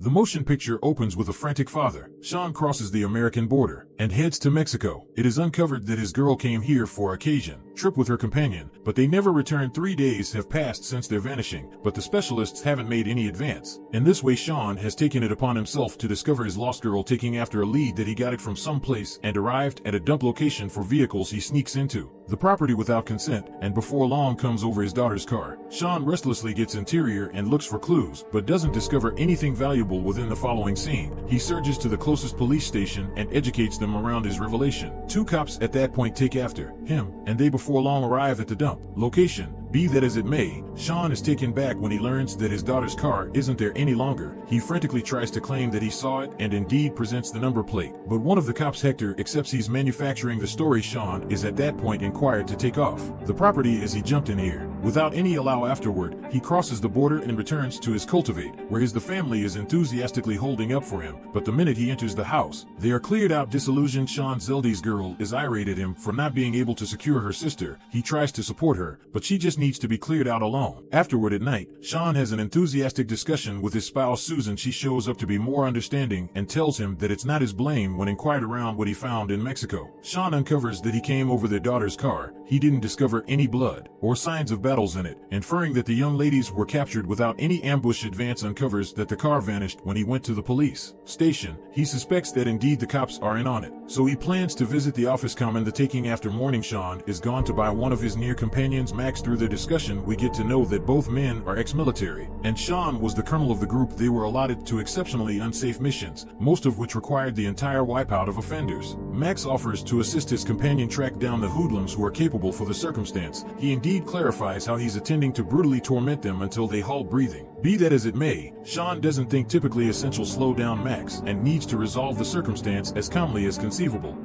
The motion picture opens with a frantic father. Sean crosses the American border and heads to Mexico. It is uncovered that his girl came here for occasion, trip with her companion, but they never returned. 3 days have passed since their vanishing, but the specialists haven't made any advance. In this way, Sean has taken it upon himself to discover his lost girl, taking after a lead that he got it from someplace, and arrived at a dump location for vehicles he sneaks into the property without consent, and before long comes over his daughter's car. Sean restlessly gets interior and looks for clues, but doesn't discover anything valuable within the following scene. He surges to the closest police station and educates them around his revelation. 2 cops at that point take after him, and they before long arrive at the dump location. Be that as it may, Sean is taken back when he learns that his daughter's car isn't there any longer. He frantically tries to claim that he saw it and indeed presents the number plate, but one of the cops, Hector, accepts he's manufacturing the story. Sean is at that point inquired to take off the property as he jumped in here. Without any allow afterward, he crosses the border and returns to his cultivate, where the family is enthusiastically holding up for him, but the minute he enters the house, they are cleared out. Disillusioned, Sean Zeldy's girl is irate at him for not being able to secure her sister. He tries to support her, but she just needs to be cleared out alone. Afterward at night, Sean has an enthusiastic discussion with his spouse Susan. She shows up to be more understanding and tells him that it's not his blame when inquired around what he found in Mexico. Sean uncovers that he came over their daughter's car. He didn't discover any blood or signs of battles in it, inferring that the young ladies were captured without any ambush. Advance uncovers that the car vanished when he went to the police station. He suspects that indeed the cops are in on it, so he plans to visit the office. Common the taking after morning, Sean is gone to buy one of his near companions, Max. Through their discussion, we get to know that both men are ex-military, and Sean was the colonel of the group. They were allotted to exceptionally unsafe missions, most of which required the entire wipeout of offenders. Max offers to assist his companion track down the hoodlums who are capable for the circumstance. He indeed clarifies how he's intending to brutally torment them until they halt breathing. Be that as it may, Sean doesn't think typically essential slow down Max and needs to resolve the circumstance as calmly as conceivable.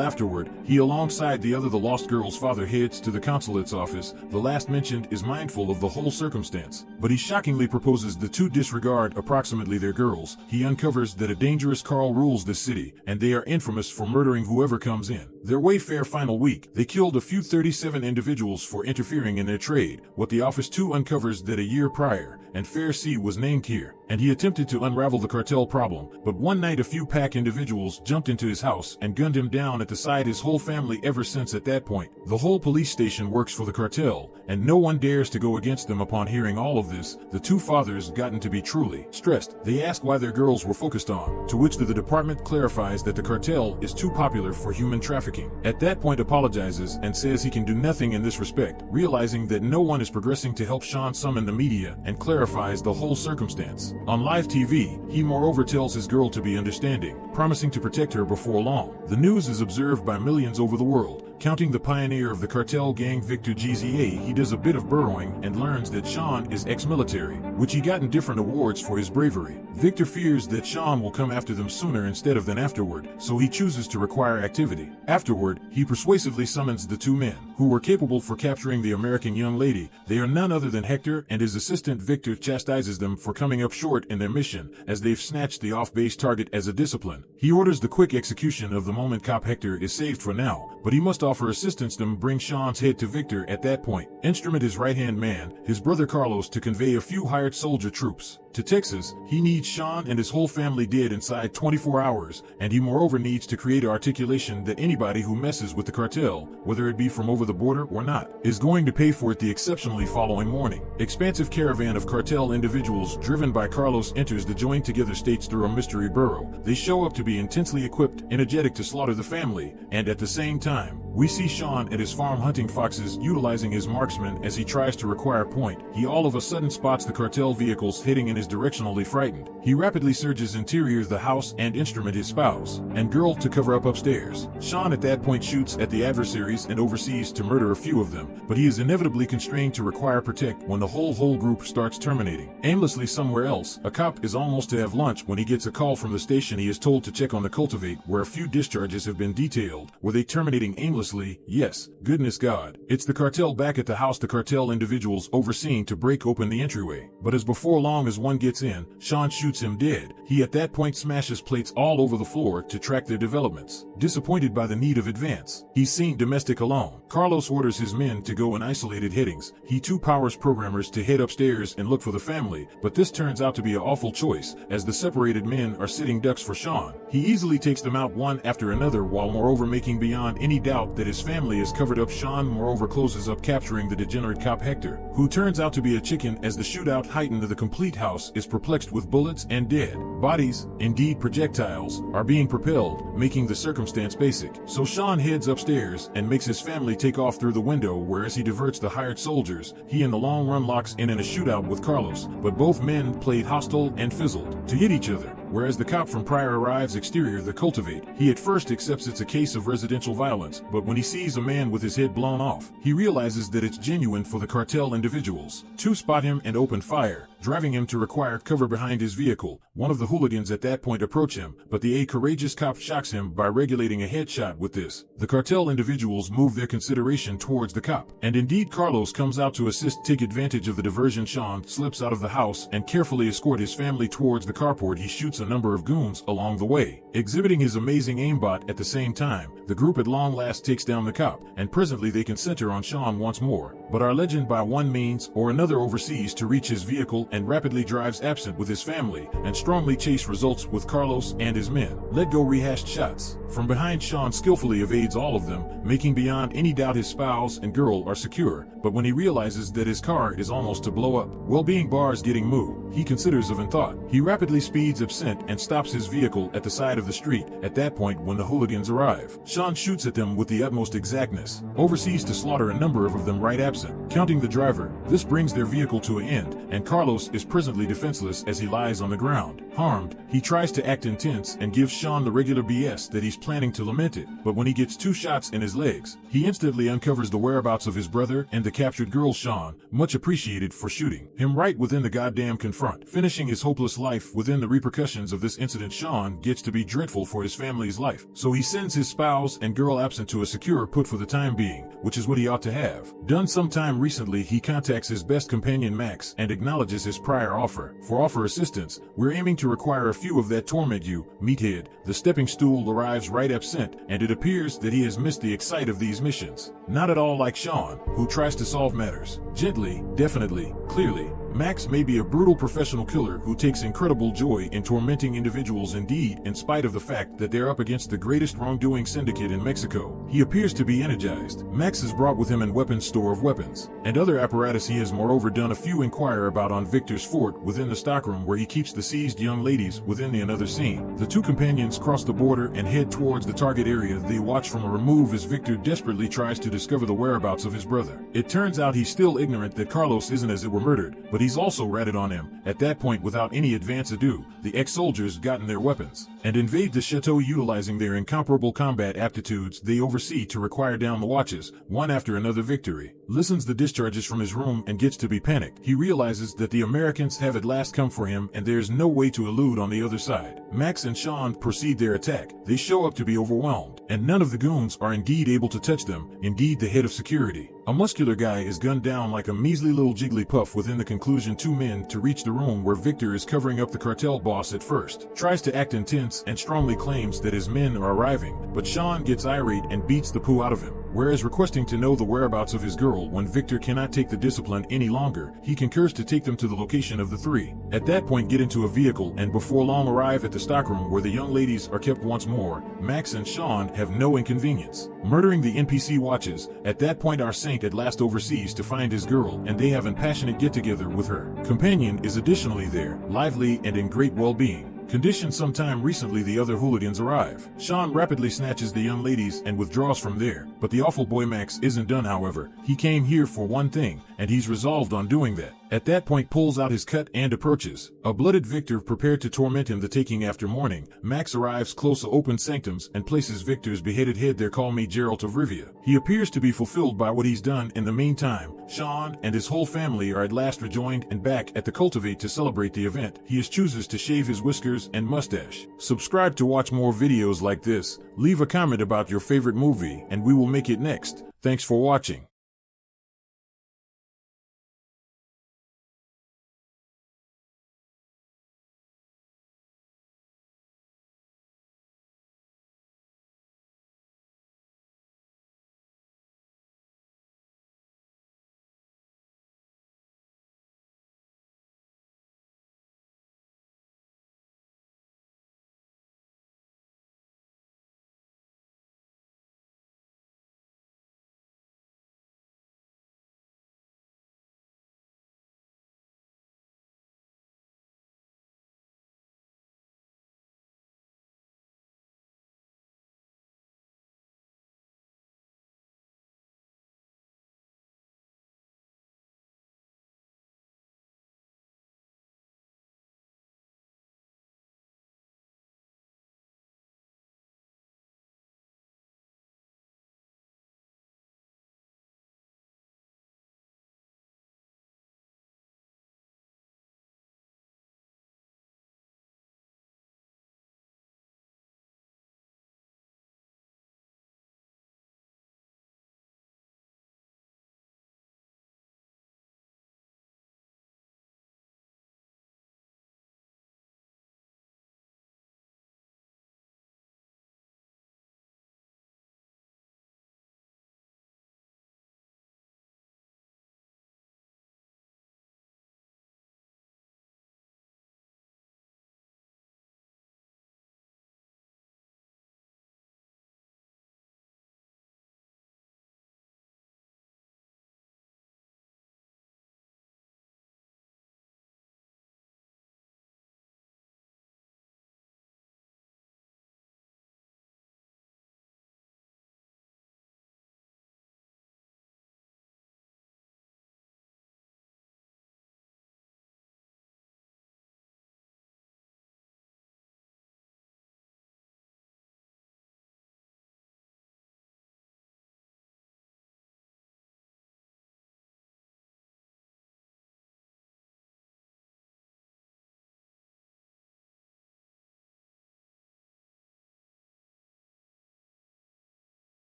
Afterward, he alongside the lost girl's father heads to the consulate's office. The last mentioned is mindful of the whole circumstance, but he shockingly proposes the two disregard approximately their girls. He uncovers that a dangerous Carl rules this city, and they are infamous for murdering whoever comes in their Wayfair. Final week, they killed a few 37 individuals for interfering in their trade. What the office too uncovers that a year prior, and Fair C was named here, and he attempted to unravel the cartel problem, but one night a few pack individuals jumped into his house and gunned him down at the side. His whole family ever since. At that point, the whole police station works for the cartel, and no one dares to go against them. Upon hearing all of this, the two fathers gotten to be truly stressed. They ask why their girls were focused on, to which the department clarifies that the cartel is too popular for human trafficking. At that point apologizes and says he can do nothing in this respect, realizing that no one is progressing to help. Sean summon the media and clarifies the whole circumstance. On live TV, he moreover tells his girl to be understanding, promising to protect her before long. The news is observed by millions over the world. Counting the pioneer of the cartel gang, Victor GZA, he does a bit of burrowing and learns that Sean is ex-military, which he gotten different awards for his bravery. Victor fears that Sean will come after them sooner instead of than afterward, so he chooses to require activity. Afterward, he persuasively summons the two men, who were capable for capturing the American young lady. They are none other than Hector and his assistant. Victor chastises them for coming up short in their mission, as they've snatched the off-base target as a discipline. He orders the quick execution of the moment. Cop Hector is saved for now, but he must offer assistance to bring Sean's head to Victor. At that point, instrument his right-hand man, his brother Carlos, to convey a few hired soldier troops to Texas. He needs Sean and his whole family dead inside 24 hours, and he moreover needs to create articulation that anybody who messes with the cartel, whether it be from over the border or not, is going to pay for it. The exceptionally following morning, expansive caravan of cartel individuals driven by Carlos enters the joined together states through a mystery burrow. They show up to be intensely equipped, energetic to slaughter the family, and at the same time, we see Sean at his farm hunting foxes, utilizing his marksman as he tries to require point. He all of a sudden spots the cartel vehicles heading in his directionally frightened. He rapidly surges interior the house and instrument his spouse and girl to cover up upstairs. Sean at that point shoots at the adversaries and oversees to murder a few of them, but he is inevitably constrained to require protect when the whole group starts terminating aimlessly somewhere else. A cop is almost to have lunch when he gets a call from the station. He is told to check on the cultivate, where a few discharges have been detailed. Were they terminating aimlessly effortlessly. Yes, goodness God. It's the cartel back at the house, the cartel individuals overseeing to break open the entryway. But as before long as one gets in, Sean shoots him dead. He at that point smashes plates all over the floor to track their developments. Disappointed by the need of advance, he's seen domestic alone. Carlos orders his men to go in isolated headings. He too powers programmers to head upstairs and look for the family, but this turns out to be an awful choice, as the separated men are sitting ducks for Sean. He easily takes them out one after another, while moreover making beyond any doubt that his family is covered up. Sean moreover closes up capturing the degenerate cop Hector, who turns out to be a chicken, as the shootout heightened. The complete house is perplexed with bullets and dead bodies, indeed projectiles, are being propelled, making the circumstance basic. So Sean heads upstairs and makes his family take off through the window, whereas he diverts the hired soldiers. He in the long run locks in a shootout with Carlos, but both men played hostile and fizzled to hit each other. Whereas the cop from Prior arrives exterior the cultivate. He at first accepts it's a case of residential violence, but when he sees a man with his head blown off, he realizes that it's genuine for the cartel individuals to spot him and open fire, driving him to require cover behind his vehicle. One of the hooligans at that point approach him, but the courageous cop shocks him by regulating a headshot with this. The cartel individuals move their consideration towards the cop, and indeed Carlos comes out to assist. Take advantage of the diversion, Sean slips out of the house and carefully escort his family towards the carport. He shoots a number of goons along the way, exhibiting his amazing aimbot. At the same time, the group at long last takes down the cop, and presently they can center on Sean once more. But our legend by one means or another overseas to reach his vehicle and rapidly drives absent with his family, and strongly chase results with Carlos and his men. Let go rehashed shots. From behind, Sean skillfully evades all of them, making beyond any doubt his spouse and girl are secure. But when he realizes that his car is almost to blow up, well-being bars getting moved, he considers of in thought. He rapidly speeds absent and stops his vehicle at the side of the street. At that point, when the hooligans arrive, Sean shoots at them with the utmost exactness, overseas to slaughter a number of them right absent, counting the driver. This brings their vehicle to an end, and Carlos is presently defenseless as he lies on the ground. Harmed, he tries to act intense and gives Sean the regular BS that he's planning to lament it, but when he gets 2 shots in his legs, he instantly uncovers the whereabouts of his brother and the captured girl. Sean, much appreciated for shooting him right within the goddamn confront, finishing his hopeless life within the repercussions of this incident. Sean gets to be dreadful for his family's life, so he sends his spouse and girl absent to a secure put for the time being, which is what he ought to have done sometime recently. He contacts his best companion Max and acknowledges his prior offer. For assistance, we're aiming to require a few of that torment you, meathead. The stepping stool arrives right absent, and it appears that he has missed the excite of these missions. Not at all like Sean, who tries to solve matters gently, definitely, clearly. Max may be a brutal professional killer who takes incredible joy in tormenting individuals. Indeed, in spite of the fact that they're up against the greatest wrongdoing syndicate in Mexico, he appears to be energized. Max has brought with him an weapons store of weapons and other apparatus. He has moreover done a few inquire about on Victor's fort within the stockroom where he keeps the seized young ladies. Within another scene, the 2 companions cross the border and head towards the target area. They watch from a remove as Victor desperately tries to discover the whereabouts of his brother. It turns out he's still ignorant that Carlos isn't as it were murdered, but he's also ratted on him. At that point, without any advance ado, the ex-soldiers gotten their weapons and invade the chateau. Utilizing their incomparable combat aptitudes, they oversee to require down the watches, one after another. Victory listens the discharges from his room and gets to be panicked. He realizes that the Americans have at last come for him and there's no way to elude on the other side. Max and Sean proceed their attack. They show up to be overwhelmed, and none of the goons are indeed able to touch them. Indeed, the head of security, a muscular guy, is gunned down like a measly little jigglypuff. Within the conclusion, 2 men to reach the room where Victor is covering up. The cartel boss at first tries to act intense and strongly claims that his men are arriving, but Sean gets irate and beats the poo out of him, whereas requesting to know the whereabouts of his girl. When Victor cannot take the discipline any longer, he concurs to take them to the location of the 3. At that point, get into a vehicle and before long arrive at the stockroom where the young ladies are kept once more. Max and Sean have no inconvenience murdering the NPC watches. At that point, our saint at last oversees to find his girl, and they have a passionate get-together with her companion is additionally there, lively and in great well-being condition. Sometime recently, the other hooligans arrive. Sean rapidly snatches the young ladies and withdraws from there, but the awful boy Max isn't done. However, he came here for one thing, and he's resolved on doing that. At that point, pulls out his cut and approaches a blooded Victor prepared to torment him. The taking after morning, Max arrives close to open sanctums and places Victor's beheaded head there. Call me Geralt of Rivia. He appears to be fulfilled by what he's done. In the meantime, Sean and his whole family are at last rejoined and back at the cultivate to celebrate the event. He chooses to shave his whiskers and mustache. Subscribe to watch more videos like this. Leave a comment about your favorite movie and we will make it next. Thanks for watching.